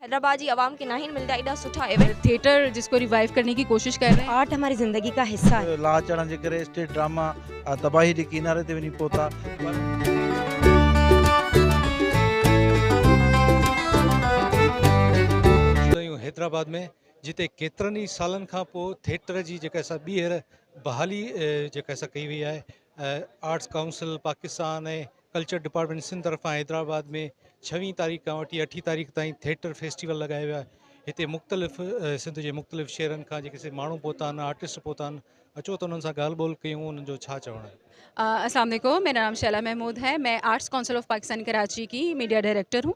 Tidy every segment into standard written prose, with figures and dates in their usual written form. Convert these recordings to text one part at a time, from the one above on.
हैदराबाद जी आवाम के नाहिन मिलदा एॾा सुठा इवेंट। थिएटर जिसको रिवाइव करने की कोशिश कर रहे हैं। आर्ट हमारी ज़िंदगी का हिस्सा है। लाह चढ़ण जे करे स्टेट ड्रामा तबाही जे किनारे ते वञी पहुता। हैदराबाद में जिते केतिरनि ई सालनि खां पोइ थिएटर जी जेका असां ॿीहर बहाली जेका असां कई वई आहे आर्ट्स काउंसिल पाकिस्तान ऐं कल्चर डिपार्टमेंट सिंध तरफ़ां हैदराबाद में 6वीं तारीख़ खां वठी 8वीं तारीख़ ताईं थिएटर फेस्टिवल लॻायो वियो आहे। हिते मुख़्तलिफ़ सिंध जे मुख़्तलिफ़ शहरनि खां जेके माण्हू पहुता आहिनि आर्टिस्ट पहुता आहिनि अचो त उन्हनि सां ॻाल्हि ॿोल कयूं उन्हनि जो छा चवणु आहे। अस्सलाम वालेकुम, मेरा नाम शैला महमूद है। मैं arts council of Pakistan Karachi की मीडिया डायरेक्टर हूँ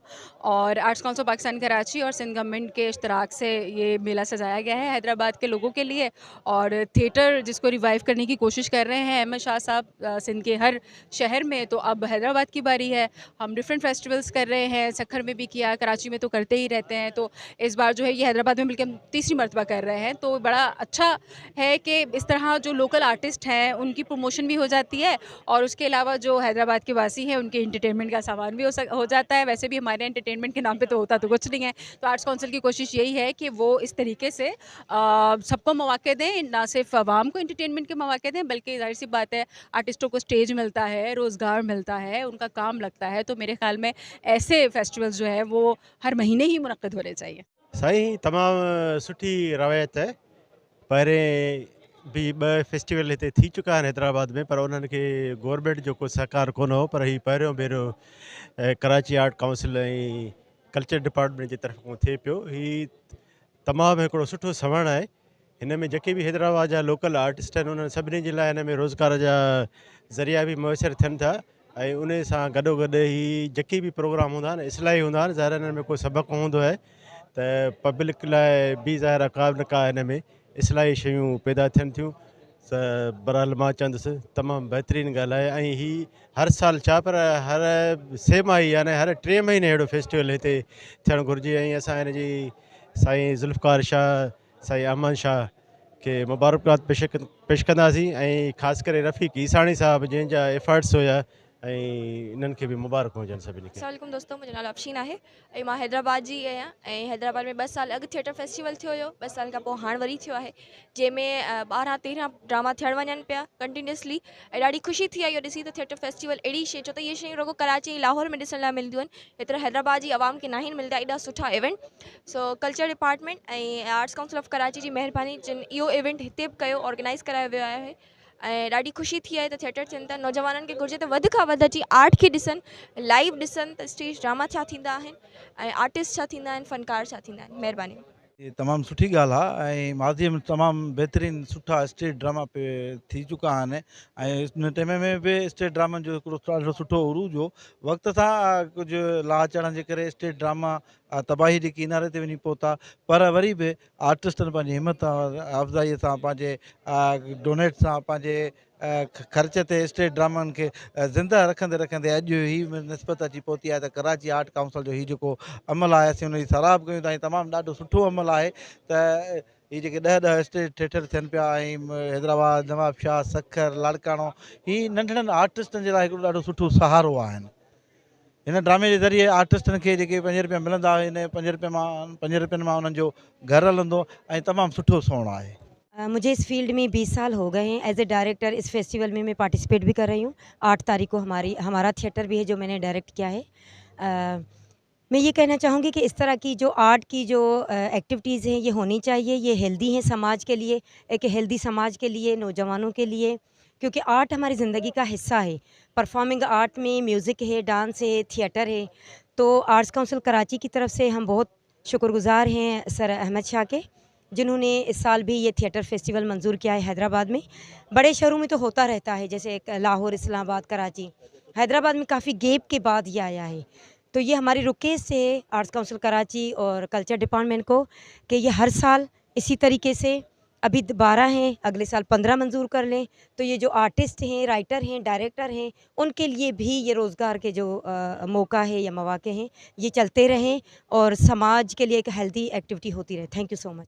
और arts council of Pakistan Karachi और सिंध गवर्नमेंट के इश्तराक से ये मेला सजाया गया है हैदराबाद के लोगों के लिए। और थिएटर जिसको रिवाइव करने की कोशिश कर रहे हैं अहमद शाह साहब सिंध के हर शहर में, तो अब हैदराबाद की बारी है। हम डिफरेंट फेस्टिवल्स कर रहे हैं, सखर में भी किया, कराची में तो करते ही रहते हैं, तो इस बार जो है ये हैदराबाद में मिलकर हम तीसरी मरतबा कर रहे हैं। तो बड़ा अच्छा है कि इस तरह जो लोकल आर्टिस्ट हैं उनकी प्रमोशन भी हो जाती है और उसके अलावा जो हैदराबाद के वासी हैं उनके एंटरटेनमेंट का सामान भी हो जाता है। वैसे भी हमारे एंटरटेनमेंट के नाम पे तो होता तो कुछ नहीं है, तो आर्ट्स काउंसिल की कोशिश यही है कि वो इस तरीके से सबको मौके दें, ना सिर्फ आवाम को एंटरटेनमेंट के मौके दें बल्कि जाहिर सी बात है आर्टिस्टों को स्टेज मिलता है, रोज़गार मिलता है, उनका काम लगता है। तो मेरे ख्याल में ऐसे फेस्टिवल्स जो है वो हर महीने ही मुनक़्क़िद होने चाहिए। साईं तमामु सुठी रवायत है। पहिरें भी 2 फेस्टिवल हिते थी चुका आहिनि हैदराबाद में, पर उन्हनि खे गवर्नमेंट जो को सहकार कोन हो, पर हीउ पहिरियों भेरो कराची आर्ट काउंसिल ऐं कल्चर डिपार्टमेंट जी तरफ़ थिए पियो। हीउ तमामु हिकिड़ो सुठो सवण आहे। हिन में जेके बि हैदराबाद जा लोकल आर्टिस्ट आहिनि उन्हनि सभिनी जे लाइ हिन में रोज़गार जा ज़रिया बि मुयसरु थियनि था ऐं उन सां गॾोगॾु ही जेके बि प्रोग्राम हूंदा आहिनि इस्लाही हूंदा आहिनि, ज़ाहिर हिन में कोई सबक़ु हूंदो आहे त पब्लिक लाइ बि ज़ाहिर का न का हिन में इस्लाही शयूं पैदा थियनि थियूं। बहरहाल मां चवंदुसि तमामु बहितरीनु ॻाल्हि आहे ऐं हीअ हर साल छा पर हर 6 माही यानी हर 3 महीने अहिड़ो फेस्टिवल हिते थियणु घुरिजे। ऐं असां हिन जी साईं ज़ुल्फ़कार शाह, साईं अहमद शाह खे मुबारकबाद पेश कंदासीं ऐं ख़ासि करे रफ़ीक ईसाणी साहब जंहिंजा एफर्ट्स हुया ऐं इन्हनि खे बि मुबारक हुजनि सभिनी खे। अस्सलाम वालेकुम दोस्तों, मुंहिंजो नालो अफशीन आहे ऐं मां हैदराबाद जी आहियां ऐं हैदराबाद में 2 साल अॻु थिएटर फेस्टिवल थियो हुयो। 2 साल खां पोइ हाणे वरी थियो आहे जंहिंमें 12-13 ड्रामा थियण वञनि पिया कंटिन्यूसली ऐं ॾाढी ख़ुशी थी आई इहो ॾिसी त थिएटर फेस्टिवल अहिड़ी शइ, छो त इहे शयूं रुगो कराची ऐं लाहौर में ॾिसण लाइ मिलंदियूं आहिनि, एतिरा हैदराबाद जी आवाम खे नाहिन मिलंदा एॾा सुठा इवेंट। सो कल्चर डिपार्टमेंट ऐं आर्ट्स काउंसिल ऑफ कराची जी महिरबानी जिन इहो इवेंट हिते बि कयो, ऑर्गेनाइज़ करायो वियो आहे ऐं ॾाढी ख़ुशी थी आहे त थिएटर थियनि था। नौजवाननि खे घुरिजे त वधि खां वधि अची आर्ट खे ॾिसनि, लाइव ॾिसनि त स्टेज ड्रामा छा थींदा आहिनि ऐं आर्टिस्ट छा थींदा आहिनि, फ़नकार छा थींदा आहिनि। महिरबानी। ये तमामु सुठी ॻाल्हि आहे ऐं माज़ीअ में तमामु बहितरीनु सुठा स्टेज ड्रामा पे थी चुका आहिनि ऐं इन टाइम में बि स्टेज ड्रामनि जो हिकिड़ो ॾाढो सुठो उरूज हो। वक़्त सां कुझु लाह चढ़ण जे करे स्टेज ड्रामा तबाही जे किनारे ते वञी पहुता, पर वरी बि आर्टिस्टनि पंहिंजी हिमत अफ़ज़ाईअ सां, पंहिंजे डोनेट सां, पंहिंजे ख़र्च ते स्टेज ड्रामनि खे ज़िंदा रखंदे रखंदे अॼु ही निस्बत अची पहुती आहे त कराची आर्ट काउंसिल जो हीउ जेको अमल आहे असीं हुनजी सराहब कयूं था। तमामु ॾाढो सुठो अमल आहे त हीअ जेके 10 स्टेज थिएटर थियनि पिया ऐं हैदराबाद, नवाब शाह, सखर, लाड़काणो, हीअ नंढड़नि आर्टिस्टनि जे लाइ हिकिड़ो ॾाढो सुठो सहारो आहिनि। हिन ड्रामे जे ज़रिए आर्टिस्टनि खे जेके 5 रुपया मिलंदा इन 5 रुपयनि मां उन्हनि जो घर हलंदो ऐं तमामु सुठो सोण आहे। मुझे इस फील्ड में 20 साल हो गए हैं। एज ए डायरेक्टर इस फेस्टिवल में मैं पार्टिसिपेट भी कर रही हूँ। 8 तारीख को हमारा थिएटर भी है जो मैंने डायरेक्ट किया है। मैं ये कहना चाहूँगी कि इस तरह की जो आर्ट की जो एक्टिविटीज़ हैं ये होनी चाहिए, ये हेल्दी हैं समाज के लिए, एक हेल्दी समाज के लिए, नौजवानों के लिए, क्योंकि आर्ट हमारी ज़िंदगी का हिस्सा है। परफॉर्मिंग आर्ट में म्यूज़िक है, डांस है, थिएटर है। तो आर्ट्स काउंसिल कराची की तरफ से हम बहुत शुक्रगुज़ार हैं सर अहमद शाह के, जिन्होंने इस साल भी ये थिएटर फेस्टिवल मंजूर किया है हैदराबाद में। बड़े शहरों में तो होता रहता है, जैसे लाहौर, इस्लामाबाद, कराची। हैदराबाद में काफ़ी गैप के बाद ये आया है, तो ये हमारी रिक्वेस्ट है आर्ट्स काउंसिल कराची और कल्चर डिपार्टमेंट को कि ये हर साल इसी तरीके से, अभी 12 हैं, अगले साल 15 मंजूर कर लें, तो ये जो आर्टिस्ट हैं, राइटर हैं, डायरेक्टर हैं, उनके लिए भी ये रोज़गार के जो मौका है या मौके हैं ये चलते रहें और समाज के लिए एक हेल्दी एक्टिविटी होती रहे। Thank you so much.